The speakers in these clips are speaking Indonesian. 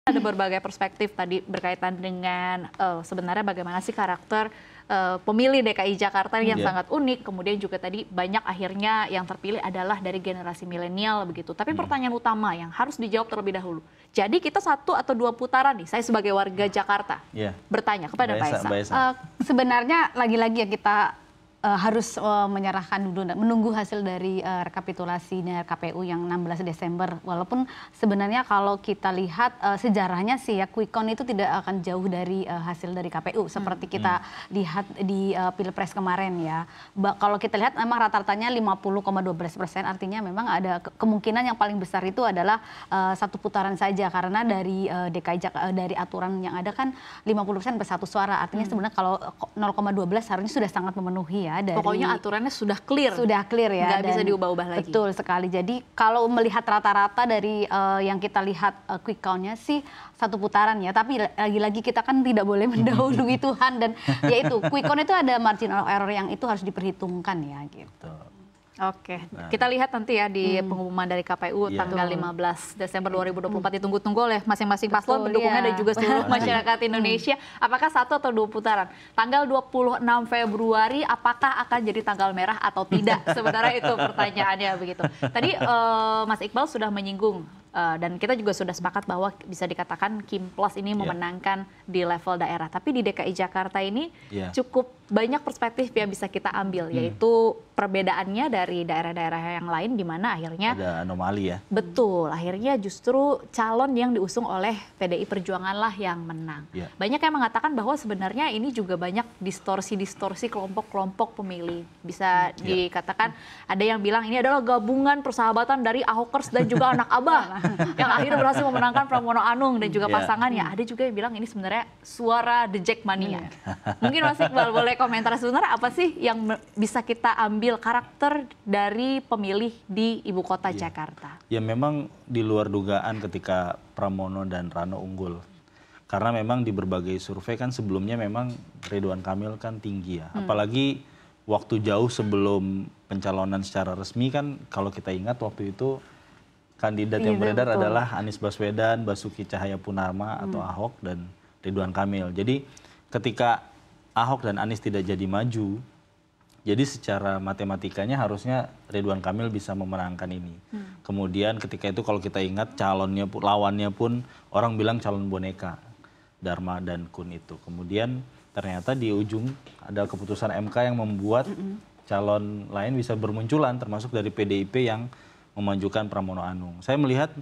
Ada berbagai perspektif tadi berkaitan dengan sebenarnya bagaimana sih karakter pemilih DKI Jakarta yang sangat unik. Kemudian juga tadi banyak akhirnya yang terpilih adalah dari generasi milenial begitu. Tapi pertanyaan utama yang harus dijawab terlebih dahulu. Jadi kita 1 atau 2 putaran nih, saya sebagai warga Jakarta bertanya kepada Mbak Esa. Sebenarnya lagi-lagi ya kita harus menyerahkan dulu, menunggu hasil dari rekapitulasinya KPU yang 16 Desember. Walaupun sebenarnya kalau kita lihat sejarahnya sih ya, quick count itu tidak akan jauh dari hasil dari KPU. Seperti kita lihat di Pilpres kemarin ya. Kalau kita lihat memang rata-ratanya 50,12%, artinya memang ada kemungkinan yang paling besar itu adalah 1 putaran saja. Karena dari dari aturan yang ada kan 50% bersatu suara. Artinya sebenarnya kalau 0,12 harusnya sudah sangat memenuhi ya. Pokoknya aturannya sudah clear. Sudah clear ya. Nggak bisa diubah-ubah lagi. Betul sekali. Jadi kalau melihat rata-rata dari yang kita lihat quick count-nya sih 1 putaran ya. Tapi lagi-lagi kita kan tidak boleh mendahului Tuhan. Dan yaitu quick count itu ada margin of error yang itu harus diperhitungkan ya gitu. Oke, kita lihat nanti ya di pengumuman dari KPU tanggal 15 Desember 2024 ditunggu-tunggu oleh masing-masing paslon pendukungnya dan juga seluruh masyarakat Indonesia. Apakah 1 atau 2 putaran? Tanggal 26 Februari apakah akan jadi tanggal merah atau tidak? Sebenarnya itu pertanyaannya begitu. Tadi Mas Iqbal sudah menyinggung dan kita juga sudah sepakat bahwa bisa dikatakan Kimplos ini memenangkan di level daerah. Tapi di DKI Jakarta ini cukup banyak perspektif yang bisa kita ambil, yaitu perbedaannya dari daerah-daerah yang lain di mana akhirnya ada anomali ya. Betul, akhirnya justru calon yang diusung oleh PDI Perjuangan lah yang menang. Banyak yang mengatakan bahwa sebenarnya ini juga banyak distorsi-distorsi kelompok-kelompok pemilih. Bisa dikatakan ada yang bilang ini adalah gabungan persahabatan dari Ahokers dan juga anak Abah yang akhirnya berhasil memenangkan Pramono Anung dan juga pasangannya. Ada juga yang bilang ini sebenarnya suara The Jackmania. Mungkin Mas Iqbal boleh komentar sebenarnya apa sih yang bisa kita ambil karakter dari pemilih di ibu kota Jakarta? Ya memang di luar dugaan ketika Pramono dan Rano unggul. Karena memang di berbagai survei kan sebelumnya memang Ridwan Kamil kan tinggi ya. Apalagi waktu jauh sebelum pencalonan secara resmi kan kalau kita ingat waktu itu kandidat yang beredar adalah Anies Baswedan, Basuki Cahayapurnama atau Ahok dan Ridwan Kamil. Jadi ketika Ahok dan Anies tidak jadi maju, jadi secara matematikanya harusnya Ridwan Kamil bisa memenangkan ini. Kemudian ketika itu kalau kita ingat calonnya pun, lawannya pun orang bilang calon boneka, Dharma dan Kun itu. Kemudian ternyata di ujung ada keputusan MK yang membuat calon lain bisa bermunculan, termasuk dari PDIP yang memajukan Pramono Anung. Saya melihat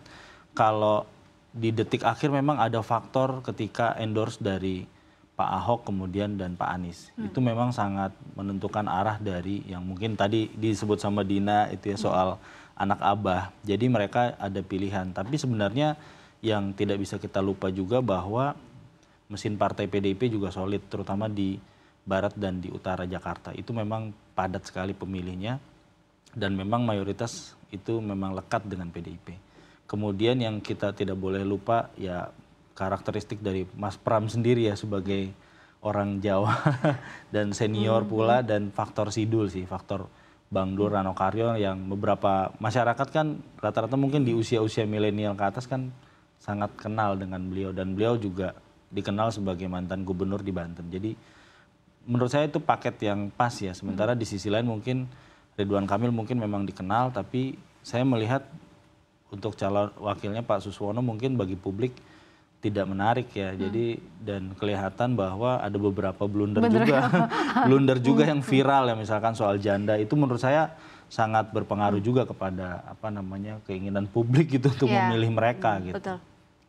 kalau di detik akhir memang ada faktor ketika endorse dari Pak Ahok kemudian dan Pak Anies. Itu memang sangat menentukan arah dari yang mungkin tadi disebut sama Dina itu ya soal anak Abah. Jadi mereka ada pilihan. Tapi sebenarnya yang tidak bisa kita lupa juga bahwa mesin partai PDIP juga solid terutama di barat dan di utara Jakarta. Itu memang padat sekali pemilihnya dan memang mayoritas itu memang lekat dengan PDIP. Kemudian yang kita tidak boleh lupa ya karakteristik dari Mas Pram sendiri ya sebagai orang Jawa dan senior pula dan faktor Sidul sih, faktor Bang Dur Rano Karyo yang beberapa masyarakat kan rata-rata mungkin di usia-usia milenial ke atas kan sangat kenal dengan beliau dan beliau juga dikenal sebagai mantan gubernur di Banten. Jadi menurut saya itu paket yang pas ya. Sementara di sisi lain mungkin Ridwan Kamil mungkin memang dikenal tapi saya melihat untuk calon wakilnya Pak Suswono mungkin bagi publik tidak menarik ya. Jadi dan kelihatan bahwa ada beberapa blunder juga. Blunder juga yang viral ya misalkan soal janda itu menurut saya sangat berpengaruh juga kepada apa namanya keinginan publik gitu untuk memilih mereka gitu. Betul.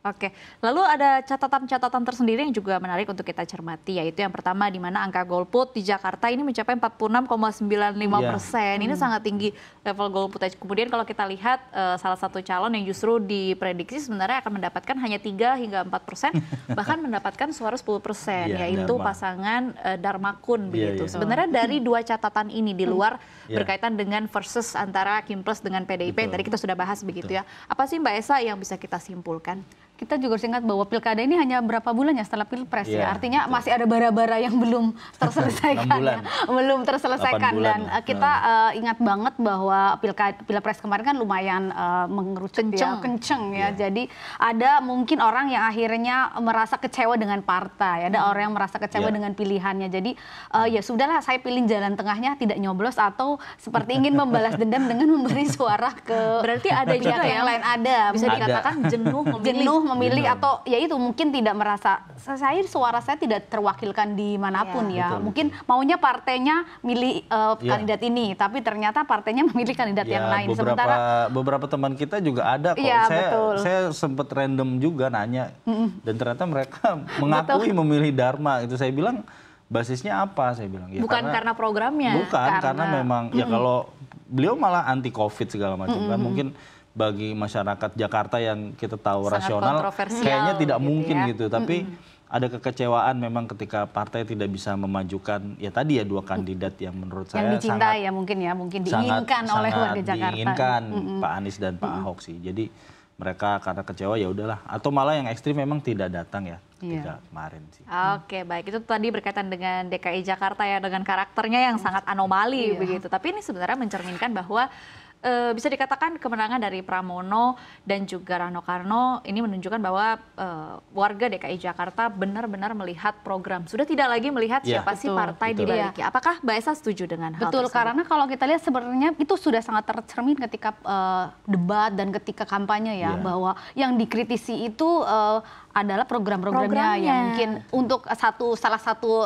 Oke, lalu ada catatan-catatan tersendiri yang juga menarik untuk kita cermati, yaitu yang pertama di mana angka golput di Jakarta ini mencapai 46,95%. Ini sangat tinggi level golput. Kemudian kalau kita lihat salah satu calon yang justru diprediksi sebenarnya akan mendapatkan hanya 3 hingga 4%, bahkan mendapatkan suara 10%, yaitu pasangan Dharma Kun begitu. Sebenarnya dari 2 catatan ini di luar berkaitan dengan versus antara Kimplos dengan PDIP yang tadi kita sudah bahas begitu ya. Apa sih Mbak Esa yang bisa kita simpulkan? kita juga harus ingat bahwa pilkada ini hanya berapa bulan ya setelah pilpres ya. Artinya betul. masih ada bara-bara yang belum terselesaikan ya. Belum terselesaikan dan kita ingat banget bahwa pilpres kemarin kan lumayan mengerucut kenceng ya. Jadi ada mungkin orang yang akhirnya merasa kecewa dengan partai, ada orang yang merasa kecewa dengan pilihannya. Jadi ya sudahlah, saya pilih jalan tengahnya, tidak nyoblos atau seperti ingin membalas dendam dengan memberi suara ke berarti ada juga yang lain ada. Bisa dikatakan jenuh memilih atau ya itu mungkin tidak merasa suara saya tidak terwakilkan dimanapun ya. Betul, mungkin maunya partainya milih kandidat ini, tapi ternyata partainya memilih kandidat yang lain. Beberapa teman kita juga ada kok. Saya sempat random juga nanya dan ternyata mereka mengakui memilih Dharma. Itu saya bilang basisnya apa? Saya bilang ya bukan karena programnya. Bukan karena memang ya kalau beliau malah anti COVID segala macam kan mungkin. Bagi masyarakat Jakarta yang kita tahu sangat rasional, kayaknya tidak gitu mungkin ya. Gitu. Tapi ada kekecewaan memang ketika partai tidak bisa memajukan ya tadi ya 2 kandidat yang menurut saya dicintai ya mungkin diinginkan oleh warga Jakarta. Diinginkan Pak Anies dan Pak Ahok sih. Jadi mereka karena kecewa ya udahlah. Atau malah yang ekstrim memang tidak datang ya ketika kemarin sih. Oke, baik. Itu tadi berkaitan dengan DKI Jakarta ya, dengan karakternya yang sangat anomali begitu. Tapi ini sebenarnya mencerminkan bahwa bisa dikatakan kemenangan dari Pramono dan juga Rano Karno ini menunjukkan bahwa warga DKI Jakarta benar-benar melihat program. Sudah tidak lagi melihat siapa sih partai di baliknya. Apakah Mbak Esa setuju dengan hal tersebut? Karena kalau kita lihat sebenarnya itu sudah sangat tercermin ketika debat dan ketika kampanye ya, bahwa yang dikritisi itu adalah program-programnya yang mungkin untuk salah satu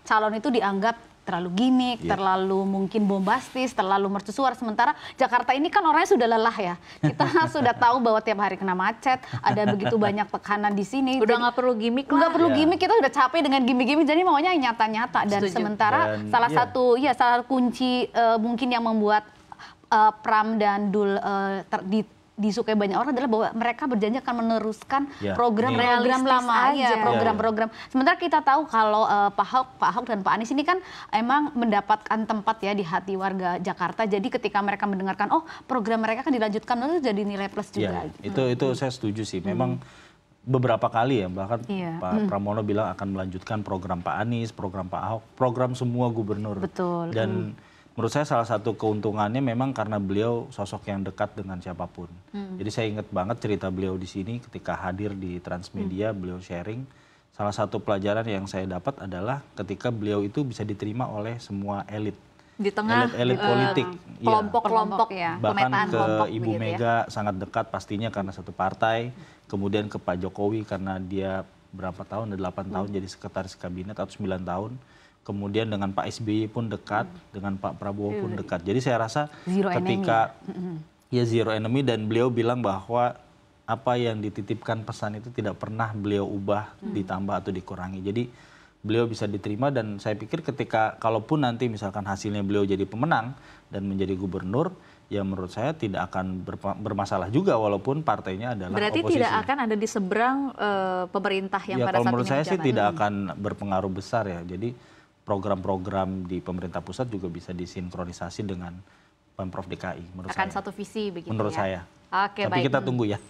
calon itu dianggap terlalu gimmick, terlalu mungkin bombastis, terlalu mercusuar. Sementara Jakarta ini kan orangnya sudah lelah ya. Kita sudah tahu bahwa tiap hari kena macet, ada begitu banyak tekanan di sini. Udah nggak perlu gimmick lah. Nggak perlu gimmick, kita udah capek dengan gimmick-gimmick. Jadi maunya nyata-nyata. Dan sementara salah satu kunci mungkin yang membuat Pram dan Dul disukai banyak orang adalah bahwa mereka berjanji akan meneruskan program-program lama program-program. Sementara kita tahu kalau Pak Ahok dan Pak Anies ini kan emang mendapatkan tempat ya di hati warga Jakarta. Jadi ketika mereka mendengarkan program mereka kan dilanjutkan, itu jadi nilai plus juga. Itu saya setuju sih. Memang beberapa kali ya bahkan Pak Pramono bilang akan melanjutkan program Pak Anies, program Pak Ahok, program semua gubernur. Betul. Dan menurut saya salah satu keuntungannya memang karena beliau sosok yang dekat dengan siapapun. Jadi saya ingat banget cerita beliau di sini ketika hadir di Transmedia, beliau sharing. Salah satu pelajaran yang saya dapat adalah ketika beliau itu bisa diterima oleh semua elit. Di tengah elit politik. Kelompok-kelompok bahkan ke Ibu Mega sangat dekat pastinya karena satu partai. Kemudian ke Pak Jokowi karena dia berapa tahun, 8 tahun jadi sekretaris kabinet atau 9 tahun. Kemudian dengan Pak SBY pun dekat, dengan Pak Prabowo pun dekat. Jadi saya rasa ketika zero enemy dan beliau bilang bahwa apa yang dititipkan pesan itu tidak pernah beliau ubah, ditambah atau dikurangi. Jadi beliau bisa diterima dan saya pikir ketika kalaupun nanti misalkan hasilnya beliau jadi pemenang dan menjadi gubernur, ya menurut saya tidak akan bermasalah juga walaupun partainya adalah berarti oposisi. Tidak akan ada di seberang pemerintah yang pada saat ini kalau menurut saya sih tidak akan berpengaruh besar ya. Jadi program-program di pemerintah pusat juga bisa disinkronisasi dengan Pemprov DKI menurut saya. Akan satu visi begitu menurut ya. saya. Oke, tapi baik. kita tunggu ya.